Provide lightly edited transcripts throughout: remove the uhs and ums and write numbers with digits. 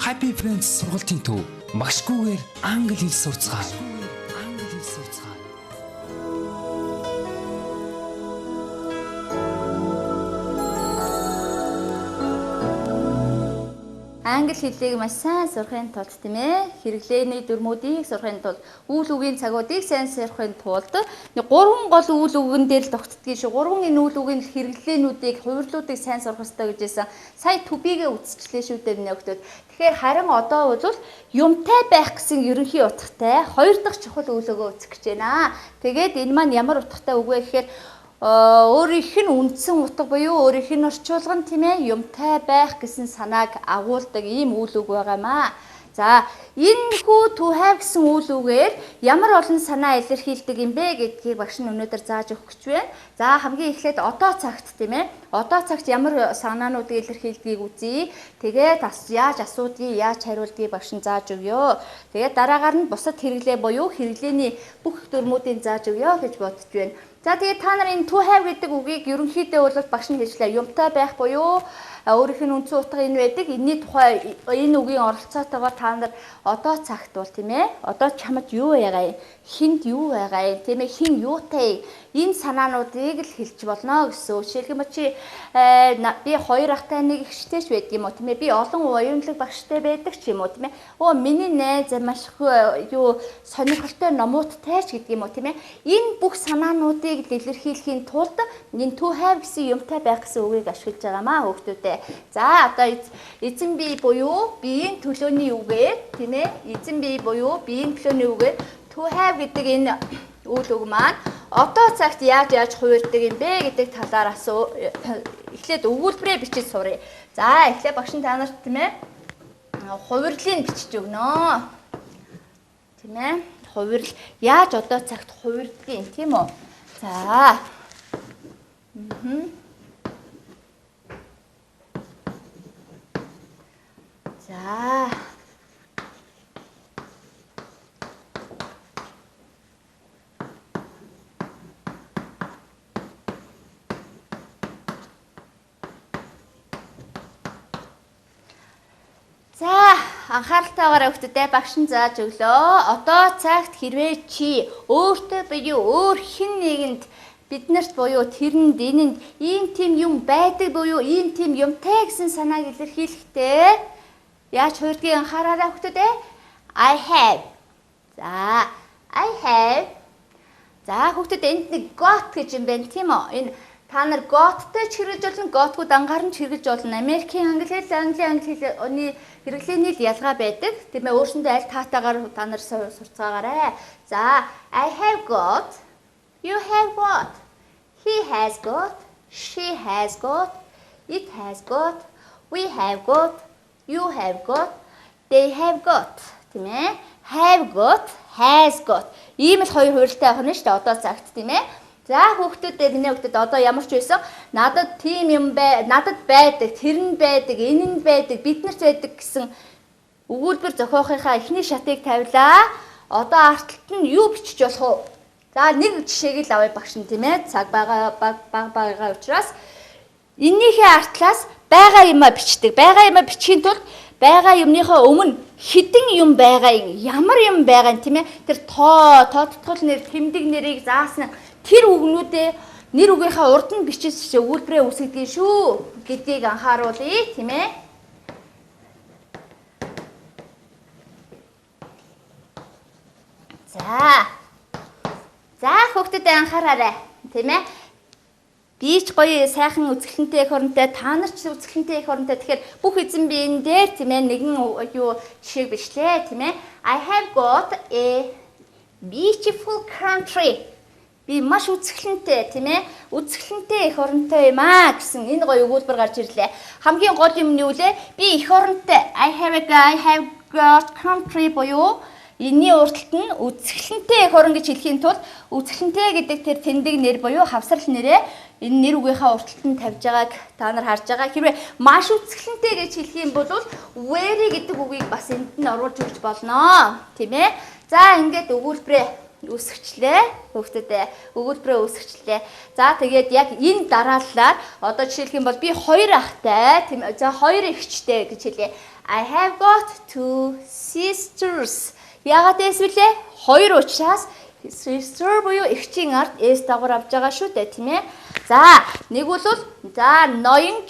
Happy Friends сургалтын төв магшгүйгээр англи хэл сурцгаая. Англи хэллийг маш сайн сурахын тулд тийм ээ хэрэглээний дүрмүүдийг сурахын тулд үйл үгийн цагуудыг сайн сурахын тулд 3 гол үйл үгэн дээр л тогтдгийг шүү. 3 энэ үйл үгийн хэрэглээнүүдийг хувирлуудыг сайн сурах хэрэгтэй гэж байсан. Сая түбийгээ үсчлээ шүү дээ миний өгтөд. Тэгэхээр харин одоо бол юмтай байх гэсэн ерөнхий утгатай 2 дахь чухал үйл өгөө үүсгэж байна. Тэгээд энэ маань ямар утгатай үг вэ гэхээр өөрийнх нь үндсэн утга буюу өөрийнх нь орчуулган тийм ээ юмтай байх гэсэн санааг агуулдаг ийм үйл үг байгаамаа. За энэ хүү to have гэсэн үйл үгээр ямар олон санаа илэрхийлдэг юм бэ гэдгийг багш нь өнөөдөр зааж өгөх гэж байна. За хамгийн эхлээд одоо цагт тийм ээ одоо цагт ямар санаануудыг илэрхийлдгийг үзье. Тэгээд яаж асуудгийг яаж хариулдгийг багш нь зааж өгье. Тэгээд дараагаар нь бусад хэрэглээ буюу хэрэглээний бүх дүрмүүдийг зааж өгье гэж бодож байна. За тэгээд та нар энэ to have гэдэг үгийг ерөнхийдөө бол багш нь хэлжлээ. Юмтай байх буюу өөрийнх нь үндсэн утга энэ байдаг. Энийний тухай энэ үгийн оролцоотойгоор та нар одоо цагт бол тийм ээ одоо чамд юу байгаа юм? Хинд юу байгаа юм? Тийм ээ хин юутай энэ санаануудыг л хэлж болно гэсэн. Жишээлбэл чи би 2 ахтай нэг ихчтэйч байдаг юм уу тийм ээ би олон уянлаг багштай байдаг ч юм уу тийм ээ миний найз маш юу сонирхолтой номуудтай ч гэдэг юм уу тийм ээ энэ бүх санаануудыг илэрхийлэхийн тулд энэ to have гэсэн юмтай байх гэсэн үгийг ашиглаж байгаамаа хүүхдүүдээ. За одоо эзэн бие буюу биеийн төлөөний үгээр тийм ээ эзэн бие буюу биеийн төлөөний үгээр to have гэдэг энэ үйл үг маань одоо цагт яаж хувирдаг юм бэ гэдэг талаар эхлээд өгүүлбэрээ бичиж суръя. За эхлээд багш та нарт тийм ээ хувирлыг бичиж өгнө. Тийм ээ хувирл яаж одоо цагт хувирдгийг тийм үү? За. За. Анхааралтайгаар өгтөдөө багш нь зааж өглөө. Одоо цагт хэрвээ чи өөртөө буюу өөр хэн нэгэнд биднэрт буюу тэрэнд энэнд ийм тийм юм байдаг буюу ийм тийм юмтай гэсэн санааг илэрхийлэхдээ яаж хувирдгийг анхаараарай өгтөдөө. I have. За, I have. За хүүхдүүд энд нэг got гэж юм байна тийм үү? Энэ та нар got-тэй ч хэрэгжүүлж болно, got-гууд анхааран ч хэрэгжүүлж болно. Америкийн англи хэл, англи хэлний хэрэглээний ялгаа байдаг. Тийм ээ өөрсөндөө аль таатайгаар та нар сурцгаагаарай. За, I have got. You have got. He has got. She has got. It has got. We have got. You have got. They have got. Тийм ээ? Have got, has got. Ийм л хоёр хувиралтай байх нь шүү дээ одоо цагт тийм ээ. За хүүхдүүдээ миний хүүхдэд одоо ямар ч байсан надад тийм юм надад байдаг, тэр нь байдаг, энэ нь байдаг, биднэрт байдаг гэсэн өгүүлбэр зохиохынхаа эхний шатыг тавилаа. Одоо арталт нь юу бичиж болох вэ? За нэг жишээг л авъя багш нь тийм ээ. Цаг байгаа учраас эннийхээ артлаас байгаа юмаа бичдэг. Байгаа юмаа бичихийн тулд байгаа юмныхоо өмнө хідэн юм байгаа юм, ямар юм байгаа юм тийм ээ. Тэр тоотгол нэр, тэмдэг нэрийг заасан тэр үгнүүдээ нэр үгийнхаа урд нь бичиж өгүүлбэрээ үсгдэг шүү гэдгийг анхааруулъя тийм ээ. За хүүхдүүд анхаараарай тийм ээ. Би ч гоё сайхан үзэсгэлэнтэй их оронтой та нар ч үзэсгэлэнтэй их оронтой тэгэхээр бүх эзэн биен дээр тийм ээ нэгэн юу жишээг бичлээ тийм ээ. I have got a beautiful country. Би маш үзэсгэлэнтэй тийм ээ. Үзэсгэлэнтэй их оронтой юм аа гэсэн энэ гоё өгүүлбэр гарч ирлээ. Хамгийн гол юм нь юу лээ? Би их оронтой. I have got country буюу энэний урталт нь үзэсгэлэнтэй их орон гэж хэлхийн тулд үзэсгэлэнтэй гэдэг тэр тэмдэг нэр буюу хавсрал нэрээ энэ нэр үгийнхаа урталт нь тавьж байгааг та нар харж байгаа. Хэрвээ маш үзэсгэлэнтэй гэж хэлэх юм бол very гэдэг үгийг бас энд нь оруулж өгч болно. Тийм ээ. За ингээд өгүүлбэрээ үсгчлээ. Хүүхдүүдээ өгүүлбэрээ үсгчлээ. За тэгээд яг энэ дарааллаар одоо жишээлх юм бол би 2 ахтай тийм за 2 эгчтэй гэж хэлье. I have got two sisters. Яагаад эсвэл хоёр учраас sister буюу эгчийн ард S дагавар авч байгаа шүү дээ, тийм ээ. За, нэг бол ноён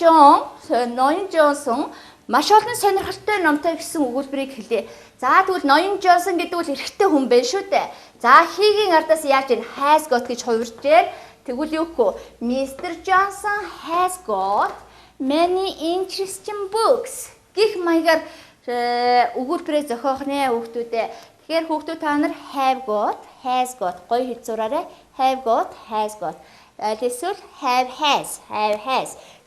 Жонсон маш олон сонирхолтой номтой гэсэн өгүүлбэрийг хэлье. За, тэгвэл ноён Жонсон гэдэг бол эрэгтэй хүн байна шүү дээ. За, хийгийн ардаас яаж ийн has got гэж хувирж дээ. Тэгвэл юу гэв? Mr. Johnson has got many interesting books. Гэх маягаар өгүүлбэрээ зохиох нэ хүүхдүүдээ. Тэгэхээр хүүхдүүд та нар have got, has got гоё хэлж зураарай. Have got, has got. Эсвэл have has.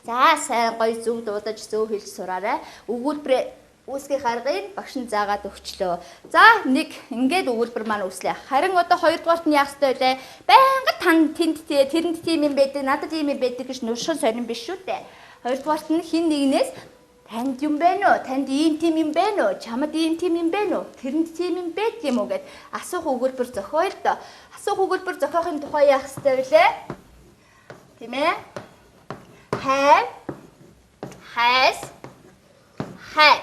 За сайн гоё зөв дуудаж зөв хэлж сураарай. Өгүүлбэрээ үүсгэх аргыг багш нь заагаад өгчлөө. За нэг ингээд өгүүлбэр маань үүслэе. Харин одоо хоёрдугаарт нь яах ёстой вэ? Байнга тань тэрэнд тийм юм байдаг, надад ийм юм байдаг гэж нушгал сонирн биш шүү дээ. Хоёрдугаарт нь хин нэгнээс танд юм байна уу? Танд ийм тийм юм байна уу? Чамд ийм тийм юм байна уу? Тэрэнд тийм юм байд юм уу гэд асуух өгүүлбэр зохиоё л доо. Асуух өгүүлбэр зохиохын тухай яах ёстой вэ? Тийм ээ? Have, has, had.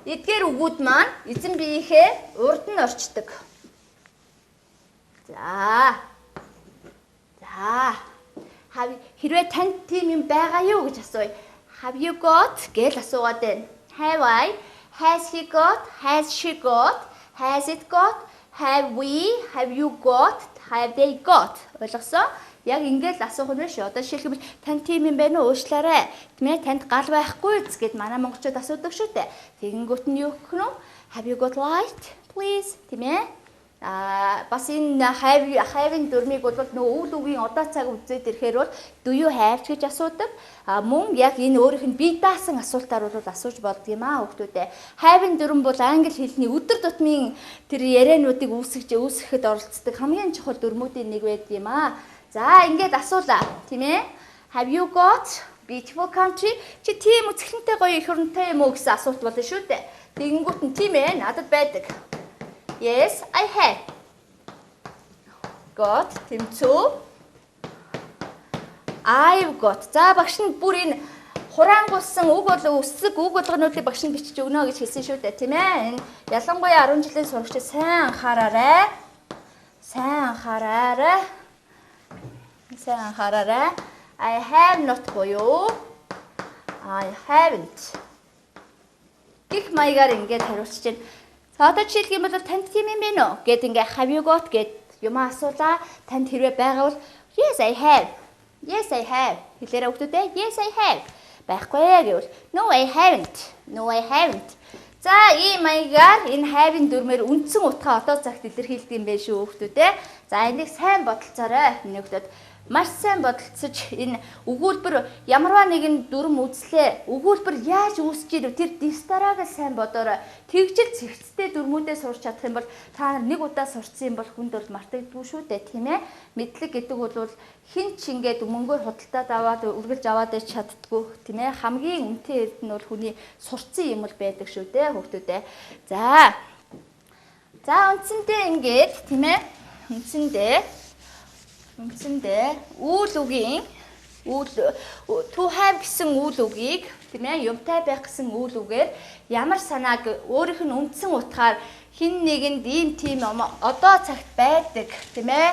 Эдгээр үгүүд маань эзэн биеийнхээ урд нь орчдөг. За. Хэрвээ танд тийм юм байгаа юу гэж асууя. Have you got гэж асуугаад байна. Have I? Has he got? Has she got? Has it got? Have we? Have you got? Have they got? Ойлгосон? Яг ингээд асуух нь биш. Одоо жишээлбэл танд тийм юм байна уу? Уушлаарай. Тийм ээ, танд гал байхгүй үз гэд манай монголчууд асуудаг шүү дээ. Тэгэнгүүт нь юу гэх нь? Have you got light? Please. Тийм ээ. Бас энэ have-ийн дүрмийг бол нөгөө үйл үгийн одоо цаг үзээд ирэхээр бол do you have гэж асуудаг. Мөн яг энэ өөрийнх нь бие даасан асуултаар бол асууж болдог юм аа хүүхдүүдээ. Have-ийн дүрм бол англи хэлний өдөр тутмын тэр яриануудыг үүсгэхэд оролцдог хамгийн чухал дүрмүүдийн нэг байдаг юм аа. За ингээд асуулаа тийм ээ. Have you got beautiful country? Чи тийм үзэсгэлэнтэй гоё эх оронтой юм уу гэсэн асуулт болно шүү дээ. Тэгэнгүүт нь тийм ээ надад байдаг. Yes, I have. Got тэмцүү. I've got. За багш нь бүр энэ хураангуулсан үг болон үсэг үг болгонуудыг багш нь бичиж өгнө гэж хэлсэн шүү дээ, тийм ээ. Энэ ялангуяа 10 жилийн сурагчид сайн анхаараарай. I have not буюу I haven't. Гэх маягаар ингээд хариулж чинь. За одоо жишээлх юм бол танд тийм юм бэ нөө гэд ингээ have you got гэд юм асуулаа. Танд хэрвээ байгаа бол yes I have. Yes I have. Хэлээрэй хүүхдүүдээ yes I have. Байхгүй гэвэл no I haven't. За ийм маягаар энэ have-ийн дүрмээр үндсэн утгаа одоо цагт илэрхийлдэг юм байна шүү хүүхдүүдээ. За энийг сайн бодолцоорой миний хүүхдүүд. Маш сайн бодолцож энэ өгүүлбэр ямарваа нэгэн дүрм үзлээ. Өгүүлбэр яаж үүсэж ирв тэр дистарааг сайн бодоорой. Тэгжил цэгцтэй дүрмүүдээ сурч чадах юм бол та нэг удаа сурцсан юм бол хүнд бол мартагддгүй шүү дээ, тийм ээ. Мэдлэг гэдэг бол хин ч ингээд мөнгөөр худалдаад аваад үргэлж аваад ич чаддгүй, тийм ээ. Хамгийн үнэтэй эрд нь бол хүний сурцсан юм л байдаг шүү дээ, хүүхдүүдээ. За үндсэндээ ингээд, тийм ээ. Үндсэндээ үйл үгийн to have гэсэн үйл үгийг тийм ээ юмтай байх гэсэн үйл үгээр ямар санааг өөрийнх нь үндсэн утгаар хин нэгэнд ийм тийм одоо цагт байдаг тийм ээ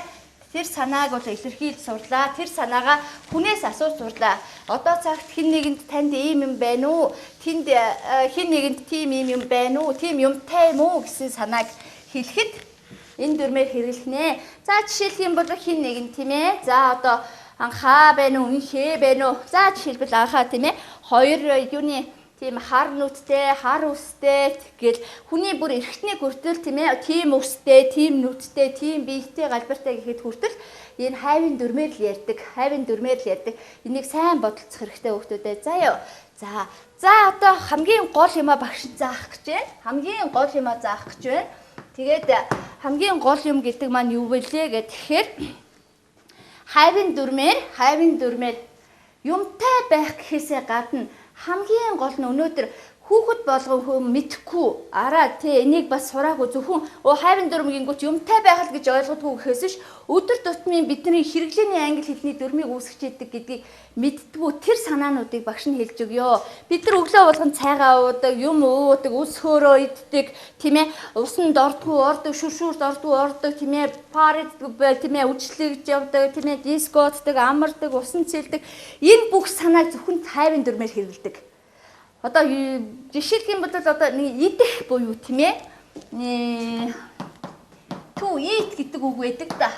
тэр санааг бол илэрхийлж сурлаа тэр санаагаа хүнээс асууж сурлаа одоо цагт хин нэгэнд танд ийм юм байна уу тэнд хин нэгэнд тийм юм байна уу тийм юмтай юм уу гэсэн санааг хэлэхэд энэ дүрмээр хэрэглэнэ. За жишээлх юм бол хин нэг нь тийм ээ. За одоо анхаа байна уу, хээ байна уу. За жишээлбэл анхаа тийм ээ. Хоёр юуны тийм хар нүдтэй, хар үстэй гэл хүний бүр эрхтний хүртэл тийм ээ. Тийм үстэй, тийм нүдтэй, тийм биетэй галбартай гэхэд хүртэл энэ have-ийн дүрмээр л ярьдаг. Энийг сайн бодолцох хэрэгтэй хүүхдүүдээ. За ёо. За одоо хамгийн гол юмаа багш заах гэж байна. Тэгээд хамгийн гол юм гэдэг маань юу вэ гэхээр have-ийн дүрмээр юмтай байх гэхээсээ гадна хамгийн гол нь өнөөдөр Хүүхэд болгон хүн мэдхгүй араа тий энийг бас сураагүй зөвхөн хайван дүрмгингүүч юмтай байх л гэж ойлгодгүй гэхээс ш өдөр тутмын бидний хэрэглээний англи хэлний дүрмийг үүсгэж идэг гэдгийг мэддгүү тэр санаануудыг багш нь хэлж өгөө. Бид нар өглөө болгон цайгаа уудаг, юм уудаг, ус хөөрөө иддэг, тийм ээ. Усанд ордгоо ордог, шүршүүрт ордог, тийм ээ. Париддаг, тийм ээ. Үжлэгж явдаг, тийм ээ. Дискотдаг, амардаг, усан цэлдэг. Энэ бүх санааг зөвхөн хайван дүрмээр хэрэглэдэг. Одоо жишээлх юм бол одоо идэх буюу тийм ээ. To eat гэдэг үг байдаг да.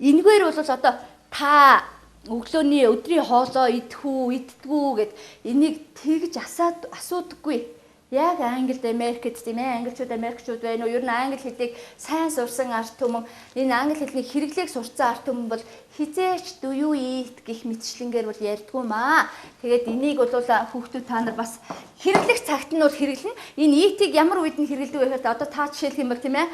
Энэгээр бол одоо та өглөөний өдрийн хоолоо идэх үү, иддэггүй гэд энийг тэгж асуудаггүй. Яг Англид, Америкт тийм ээ, англичууд, америкчууд байна уу? Ер нь англи хэлийг сайн сурсан ард түмэн, энэ англи хэлний хэрэглээг сурсан ард түмэн бол хизээч do you eat гэх мэтчлэнгээр бол ярьдгүй маа. Тэгээд энийг бол хүүхдүүд та нар бас хэрэглэх цагт нь бол хэрэглэнэ. Энэ eat-ийг ямар үед нь хэрэглэдэг вэ гэхээр одоо та жишээлх юм бол тийм ээ,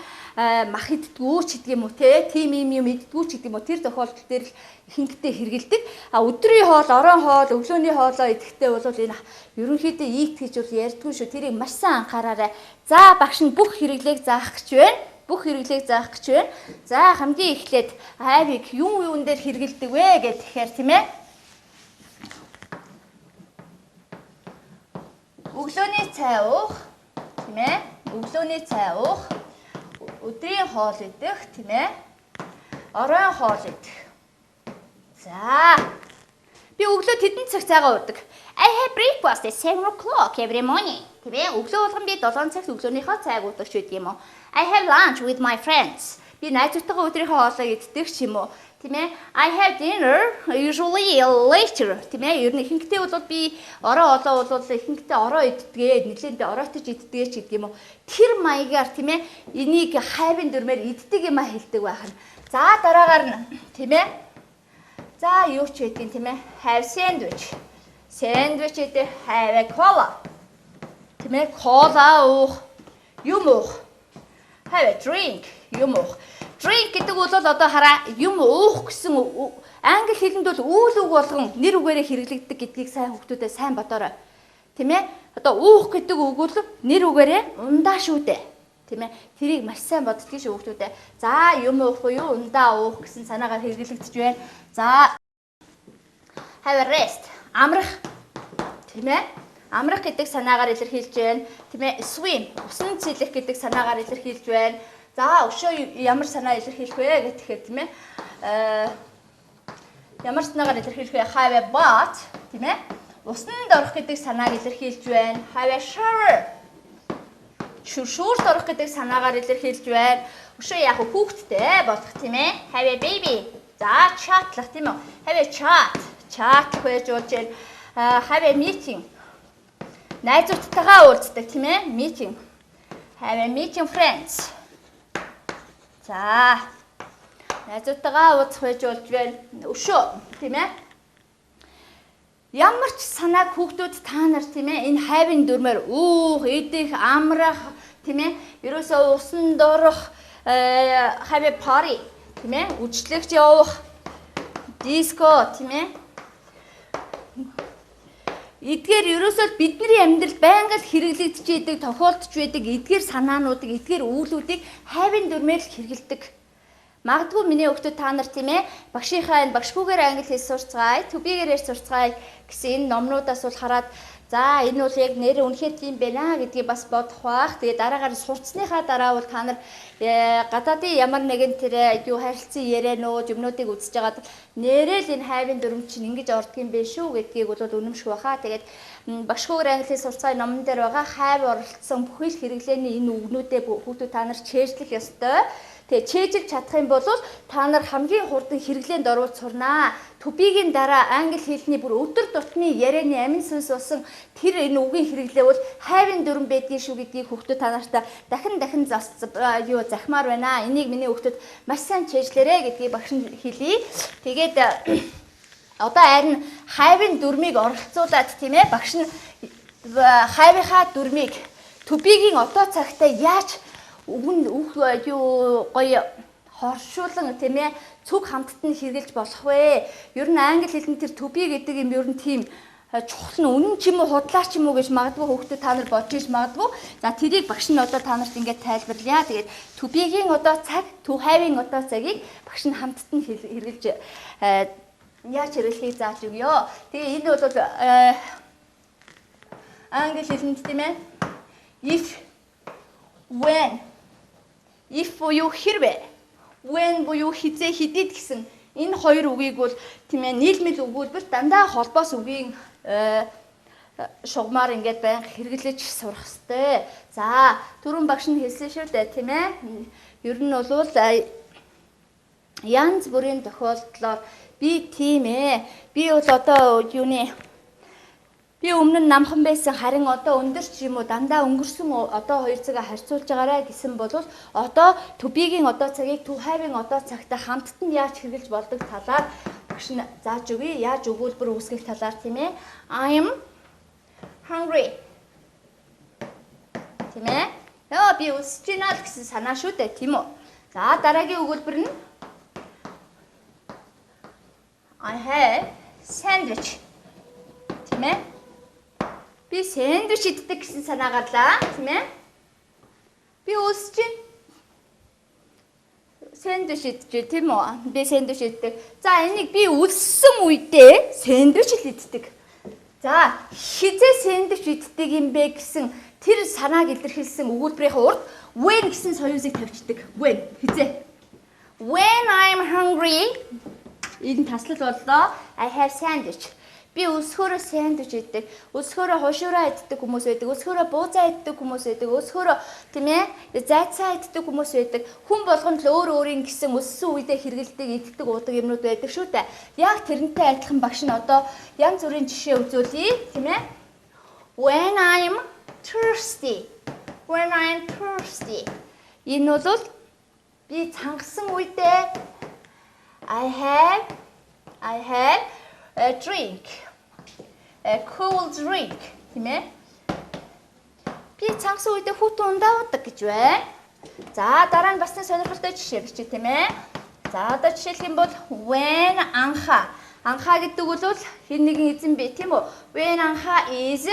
мах иддэггүй ч гэдэг юм уу те, тийм юм иддэггүй ч гэдэг юм уу тэр тохиолдол дээр л ихэнхдээ хэрэглэдэг. Өдрийн хоол, оройн хоол, өглөөний хоолоо идэхдээ бол энэ ерөнхийдөө eat гэж бол ярьдгүй шүү. Тэрийг маш сайн анхаараарай. За багш нь бүх хэрэглээг заах гэж байна. За хамгийн эхлээд хайвыг юун дээр хэрэглэдэг вэ гэхээр тийм ээ. Өглөөний цай уух, тийм ээ. Өдрийн хоол идэх, тийм ээ. Оройн хоол идэх. За. Би өглөө тэдэн цаг цайгаа уудаг. I have breakfast at 7 o'clock every morning. Тийм ээ. Өглөө болгон би 7 цагт өглөөнийхөө цайг уудаг ч гэдэг юм уу. I have lunch with my friends. Би найзуудтайгаа өдрийнхөө хоолоо иддэг ч юм уу. Тийм ээ. I have dinner usually later. Тийм ээ. Ер нь ихэнхдээ бол би орой олоо бол ихэнхдээ орой иддэг. Нэлээд би оройтож иддэг ч гэдэг юм уу. Тэр маягаар тийм ээ. Энийг хайвын дүрмээр иддэг юм а хэлдэг байх нь. За дараагаар нь тийм ээ. За юу ч байдгийг тийм ээ. Have sandwich. Sandwich гэдэг have a cola. Тийм ээ. Кола уух. Юм уух. Have a drink. Юм уух. Drink гэдэг бол одоо хараа юм уух гэсэн англи хэлэнд бол үйл үг болгон нэр үгээрээ хэрэглэгддэг гэдгийг сайн хүүхдүүдэд сайн бодоорой. Тийм ээ? Одоо уух гэдэг үг бол нэр үгээрээ ундаа шүү дээ. Тийм ээ? Тэрийг маш сайн боддгийг шүү хүүхдүүдэд. За юм уух буюу ундаа уух гэсэн санаагаар хэрэглэгдэж байна. За have a rest. Амрах. Тийм ээ? Амрах гэдэг санаагаар илэрхийлж байна. Тийм ээ? Swim. Усан цэлэх гэдэг санаагаар илэрхийлж байна. За өшөө ямар санаа илэрхийлэх вэ гэхээр тийм ээ. Ямар санаагаар илэрхийлэх вэ? Have a bath, тийм ээ. Усанд орох гэдэг санааг илэрхийлж байна. Have a shower. Шүршүүрт орох гэдэг санаагаар илэрхийлж байна. Өшөө яг хүүхдтэй болох тийм ээ. Have a baby. За chatlах тийм үү? Have a chat. Chat хийж болж байна. Have a meeting. Найзуудтайгаа уулздаг тийм ээ. Meeting. Have a meeting friends. За. Найзуудтайгаа уулзах байж болж байна. Өшөө, тийм ээ. Ямар ч санааг хүүхдүүд та нар тийм ээ энэ хайвын дүрмээр уух, идэх, амрах, тийм ээ. Ерөөсөө усанд орох, have a party, тийм ээ. Үжлэгч явах, диско, тийм ээ. Эдгээр ерөөсөө бидний амьдралд байнга л хэрэглэгдэж идэг, тохиолдож байдаг эдгээр санаануудыг, эдгээр үйлүүдийг хайвын дүрмээр л хэрэгэлдэг. Магадгүй миний хүүхдүүд та нар тийм ээ багшийнхаа энэ багшгүйгээр англи хэл сурцгаая, төбийгээрээ сурцгаая гэсэн энэ номнуудаас бол хараад за энэ бол яг нэр үнэхээр тийм байна гэдгийг бас бодох бах. Тэгээ дараагаар сурцсныхаа дараа бол та нар гадаадын ямар нэгэн тэр юу харилцан ярианууд юмнуудыг үзэж байгаад нэрэл энэ хайвын дүрм чинь ингэж ордог юм бэ шүү гэдгийг бол үнэмших баха. Тэгээд багшгүйгээр англи хэл сурцгаая номон дээр байгаа хайв оролцсон бүхэл хэрэглээний энэ үгнүүдээ хүүхдүүд та нар чэйжлэх ёстой. Тэгээ чэйжлж чадах юм бол та нар хамгийн хурдан хэрэглээнд оруулж сурнаа. Төбигийн дараа англи хэлний бүр өдөр тутмын ярианы амин сүнс болсон тэр энэ үгийн хэрэглээ бол хайвын дүрм байдгийг шүү гэдгийг хүүхдүүд та нартай дахин захимаар байна. Энийг миний хүүхдүүд маш сайн чэйжлээрэ гэдгийг багш нь хэлье. Тэгээд одоо харин хайвын дүрмийг оролцуулаад тийм ээ багш нь хайвынхаа дүрмийг төбигийн одоо цагтаа яаж гоё хоршуулан тийм ээ цуг хамтд нь хэрэгжилж болох вэ? Ер нь англи хэлний тэр to be гэдэг юм ер нь тийм чухал нь үнэн ч юм уу худлаа ч юм уу гэж магадгүй хүүхдэд та нар бодож магадгүй. За тэрийг багш нь одоо та нарт ингээд тайлбарлая. Тэгээд to be-гийн одоо цаг, to have-ийн одоо цагийг багш нь хамтд нь хэрэгжилж яаж хэрэглэхийг зааж өгье. Тэгээ энэ бол англи хэлэнд тийм ээ. If, when, if буюу хэрвээ, when буюу хизээ хэдийд гэсэн энэ хоёр үгийг бол тийм ээ нийлмэл өгүүлбэр дандаа холбоос үгийн шугамар ингээд байнга хэрэглэж сурах хэрэгтэй. За, түрүүн багш нь хэлсэн шүү дээ, тийм ээ. Ер нь бол янз бүрийн тохиолдлоор би тийм ээ. Би бол одоо би өмнө нь намхан байсан харин одоо өндөр ч юм уу дандаа өнгөрсөн одоо хоёр цагаа харьцуулж байгаарэ гэсэн бол одоо to be-гийн одоо цагийг to have-ийн одоо цагтай хамтд нь яаж хэрэглэж болдог талаар багш нь зааж өгье. Яаж өгүүлбэр үүсгэх талаар тийм ээ. I am hungry. Тийм ээ. Яа би өсөж байна л гэсэн санаа шүү дээ, тийм үү? За дараагийн өгүүлбэр нь I have sandwich. Тийм ээ. Би сэндвич иддэг гэсэн санаа гарлаа, тийм ээ. Би өсөж байна. Сэндвич идэж, тийм үү? Би сэндвич иддэг. За энийг би өссөн үедээ сэндвич л иддэг. За хизээ сэндвич иддэг юм бэ гэсэн тэр санааг илэрхийлсэн өгүүлбэрийн урд when гэсэн соёлыг тавьчихдаг. When хизээ. When I'm hungry энэ таслал боллоо. I have sandwich. Би өсгөөрөө сэндвич иддэг. Өсгөөрөө хушуураа иддэг хүмүүс байдаг. Өсгөөрөө буузаа иддэг хүмүүс байдаг. Өсгөөрөө тийм ээ зайцаа иддэг хүмүүс байдаг. Хүн болгонд л өөр өөрийн гэсэн өссөн үедээ хэрэгэлдэг, иддэг, уудаг юмнууд байдаг шүү дээ. Яг тэрнтэй адилхан багш нь одоо янз бүрийн жишээ үзүүлье, тийм ээ. When I'm thirsty. When I'm thirsty. Энэ бол би цангасан үедээ I have a drink. A cool drink. Тийм ээ. Би цангасан үедээ хүүтэн ундаадаг гэж байна. За дараа нь бас нэг сонирхолтой жишээ бичиж тийм ээ. За одоо жишээлх юм бол when анха. Анха гэдэг бол хэн нэгэн эзэн бэ тийм үү? When анха is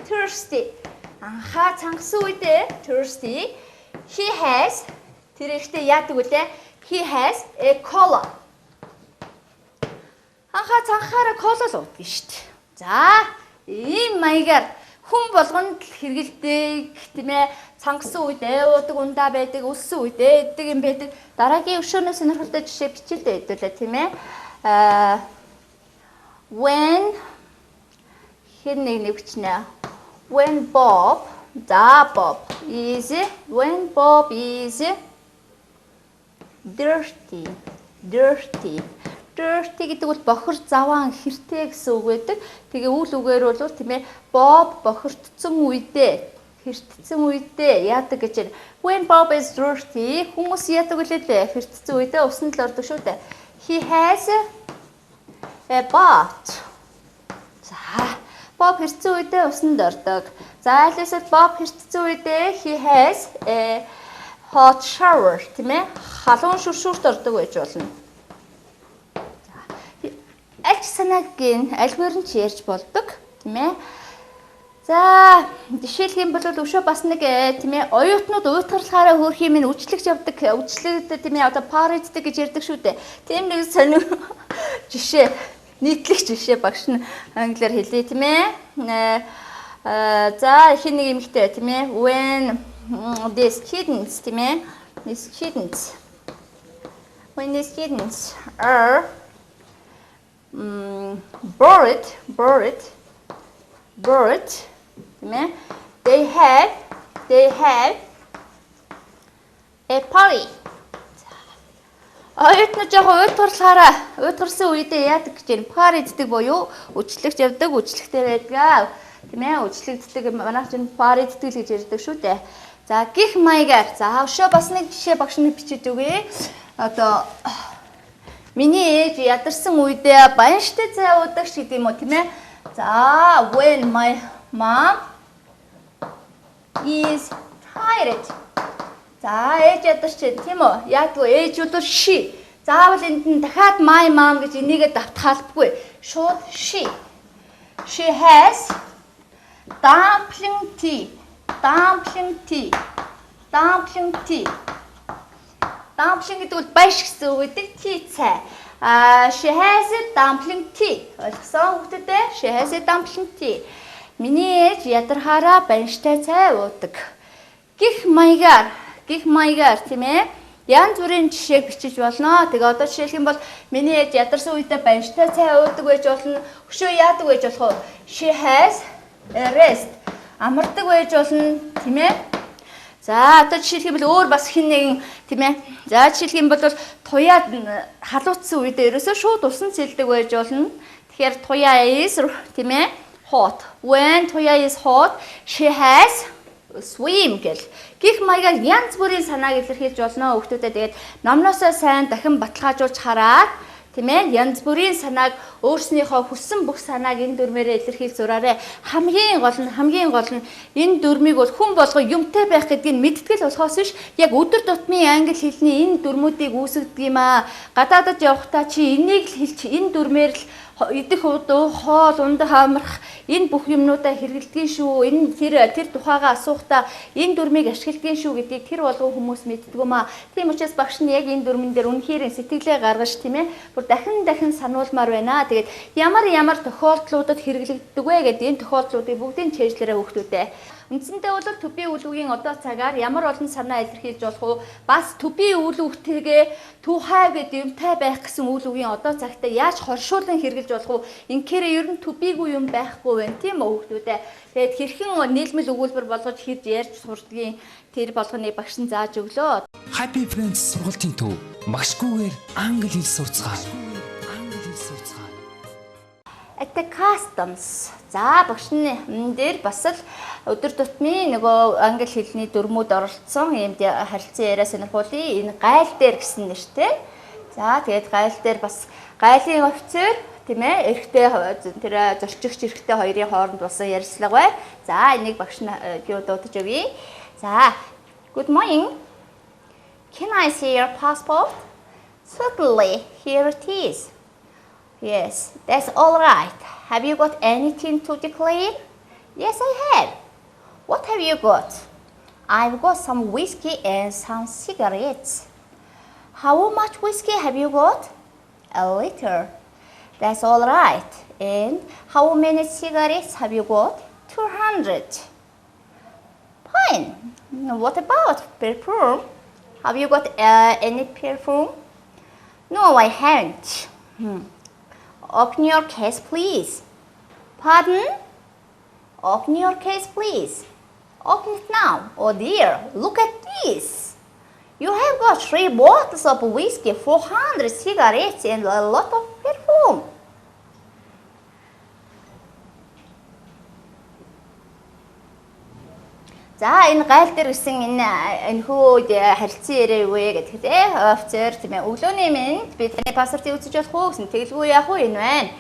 thirsty. Анха цангасан үедээ thirsty. He has тэр ихтэй яадаг үлээ? He has a cola. Анха цанхаараа кола л уудаг шүү дээ. За, ийм маягаар хүн болгонд хэрэгэлдэг тийм ээ цангасан үедээ уудаг ундаа байдаг, өссөн үедээ иддэг юм байдаг. Дараагийн өшөөнөөс сонирхолтой жишээ бичээлдээ хэдүүлээ тийм ээ. When хэн нэг бичнэ. When Bob is dirty. Dirty гэдэг бол бохор заваан хэртэй гэсэн үг байдаг. Тэгээ үйл үгээр бол тийм ээ Bob бохирдсон үедээ хэртцэн үедээ яадаг гэж байна. When Bob is dirty хүмүүс яадаг үлээ хэртцэн үедээ усанд л ордог шүү дээ. He has a bath. За Bob хэртцэн үедээ усанд ордог. За альсаа Bob хэртцэн үедээ he has a hot shower тийм ээ халуун шүршүүрт ордог байж болно. Аль санаагийн альваар нь ч ярьж болдог тийм ээ. За жишээлх юм бол өшөө бас нэг тийм ээ оюутнууд уйтгарлахаараа хөөх юм ин үчлэгч явдаг үчлэгт тийм ээ одоо париддэг гэж ярьдаг шүү дээ. Тийм нэг сонир жишээ нийтлэг жишээ багш нь англиар хэлье тийм ээ. За хин нэг эмэгтэй тийм ээ when these kittens тийм ээ when these kittens are bored тийм ээ they have a party. Оюутнууд жоохон уйтгарсан үедээ яадаг гэж байна. Пари иддэг буюу үчлэгч явдаг, үчлэгтэй байдаг. Тийм ээ үчлэгддэг манайх чинь пари иддэг л гэж ярьдаг шүү дээ. За гих маягаар за өшөө бас нэг жишээ багш нь бичиж өгье. Одоо миний ээж ядарсан үедээ баянштай цай уудаг шиг юм уу тийм ээ. За when my mom is tired. За ээж ядарч тийм үү? Яг л ээж өдөр she. Заавал энд нь дахиад my mom гэж энийгээ давтахалбгүй. Шууд she. she has dumpling tea. Dumpling tea. Dumpling tea. Dumpling гэдэг бол баяш гэсэн үг гэдэг. Tea цай. She has a dumpling tea. Ойлгосон хүүхдүүдээ? She has a dumpling tea. Миний ээж ядархаараа баяштай цай уудаг. Гэх маягаар тийм ээ. Янз бүрийн жишээг бичиж болно. Тэгээ одоо жишээлх юм бол миний ээж ядарсан үедээ баяштай цай уудаг байж болно. Өшөө яадаг байж болох вэ? She has a rest. Амардаг байж болно, тийм ээ. За одоо жишээлх юм бол өөр бас хин нэгэн тийм ээ. За жишээлх юм бол туяа халуутсан үедээ ерөөсөө шууд усан цэлдэг байж болно. Тэгэхээр туяа is тийм ээ hot. When туяа is hot, she has swim гэл. Гэх маягаар янз бүрийн санааг илэрхийлж болно хүүхдүүдэд. Тэгээд номноосоо сайн дахин баталгаажуулж хараад тийм ээ янз бүрийн санааг өөрснийхөө хүссэн бүх санааг энэ дүрмээрээ илэрхийлж зураарэ. Хамгийн гол нь энэ дүрмийг бол хүн болгоо юмтай байх гэдгийг мэдтгэл болохоос биш яг өдөр тутмын англи хэлний энэ дүрмүүдийг үүсгэдэг юм аа. Гадаадд явахдаа чи энийг л хэлчих энэ дүрмээр л идэх удаа хоол ундах амрах энэ бүх юмнуудаа хэрэглэдгийн шүү. Энэ тэр тухайгаа асуухтаа энэ дүрмийг ашигладгийн шүү гэдгийг тэр болгон хүмүүс мэддэг юм аа. Тийм учраас багш нь яг энэ дүрмэн дээр үнэхээр сэтгэлээ гаргаж тийм ээ. Бүр дахин сануулмаар байна. Тэгээд ямар тохиолдлуудад хэрэглэгддэг вэ гэдэг энэ тохиолдлуудыг бүгдийг чийжлээрээ хүүхдүүдээ. Үндсэндээ бол to be үйл үгийн одоо цагаар ямар олон санаа илэрхийлж болох уу? Бас to be үйл үгтэйгээ to have гэдэг юмтай байх гэсэн үйл үгийн одоо цагтаа яаж хоршуулан хэрэглэж болох уу? Инхээр ер нь to be-гүй юм байхгүй байх тийм үү хүүхдүүдээ. Тэгээд хэрхэн нийлмэл өгүүлбэр болгож хийж ярьж сурдгийн тэр болгоныг багш нь зааж өглөө. Happy Friends сургалтын төв магшгүйгээр англи хэл сурцгаая. At the customs. За багш нь энэ дээр бас л өдөр тутмын нөгөө англи хэлний дүрмүүд оролцсон юм харилцан яриа сонирхуулъя. Энэ гайл дээр гэсэн нэртэй. За тэгээд гайл дээр бас гайлын офицер тийм ээ эрэгтэй тэр зорчигч эрэгтэй хоёрын хооронд болсон ярилцлага бай. За энийг багш нь юу дуудаж өгье. За good morning. Can I see your passport? Certainly. Here it is. Yes, that's all right. Have you got anything to declare? Yes, I have. What have you got? I've got some whiskey and some cigarettes. How much whiskey have you got? A liter. That's all right. And how many cigarettes have you got? 200. Fine. What about perfume? Have you got any perfume? No, I haven't. Open your case, please. Pardon? Open your case, please. Open it now. Oh dear, look at this. You have got 3 bottles of whiskey, 400 cigarettes, and a lot of perfume. За энэ гайл дээр гэсэн энэ хүүд харилцан яриа юу вэ гэдэг тийм офицер тийм ээ өглөөний минь би таны паспортыг үзэж болох уу гэсэн тэгэлгүй яах вэ энэ байна.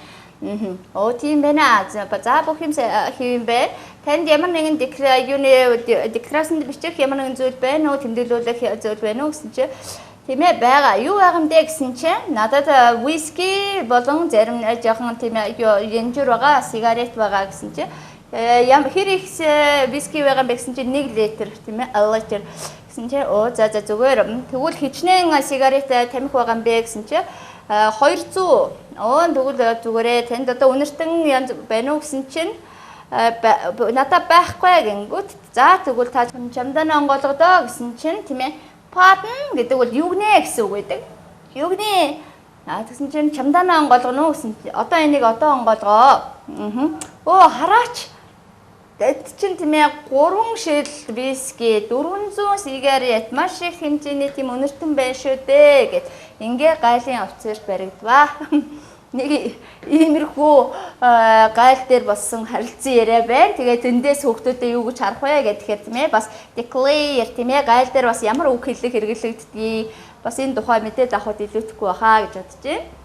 Оо тийм байна. За бүх юм хийм бэ. Танд ямар нэгэн декларацанд бичих ямар нэгэн зүйл байна уу тэмдэглүүлэх зүйл байна уу гэсэн чи тийм ээ байгаа. Юу байгаа юм бэ гэсэн чи надад виски болон зарим жоохон тийм ээ янжуур байгаа, сигарет байгаа гэсэн чи хэр их виски байгаа бэ гэсэн чинь 1 литр тийм ээ литр гэсэн чинь оо за зүгээр тэгвэл хичнээн сигарет тамхи байгаа юм бэ гэсэн чинь 200 тэгвэл зүгээрээ танд одоо үнэртэн янз байна уу гэсэн чинь надад байхгүй гингүүт за тэгвэл та чамдаа онгойлгодоо гэсэн чинь тийм ээ pardon гэдэг бол юу гинэ гэсэн үг байдаг юу гинэ тэгсэн чинь чамдаа онгойлгоно гэсэн одоо энийг одоо онгойлгоо оо хараач Тэд чинь тийм ээ 3 шил виски, 400 сигарет маш их хэмжээний тийм өнөртөн байна шүү дээ гэд ингээ гайлын офицерт баригдваа. Нэг иймэрхүү гайл дээр болсон харилцан яриа байна. Тэгээд тэндээс хүүхдүүдэд юу гэж харах вэ гэхээр тийм ээ бас declare тийм ээ гайл дээр бас ямар үг хэллэг хэрэглэгддгийг бас энэ тухай мэдээд авахд илүүтэхгүй баха гэж бодож байна.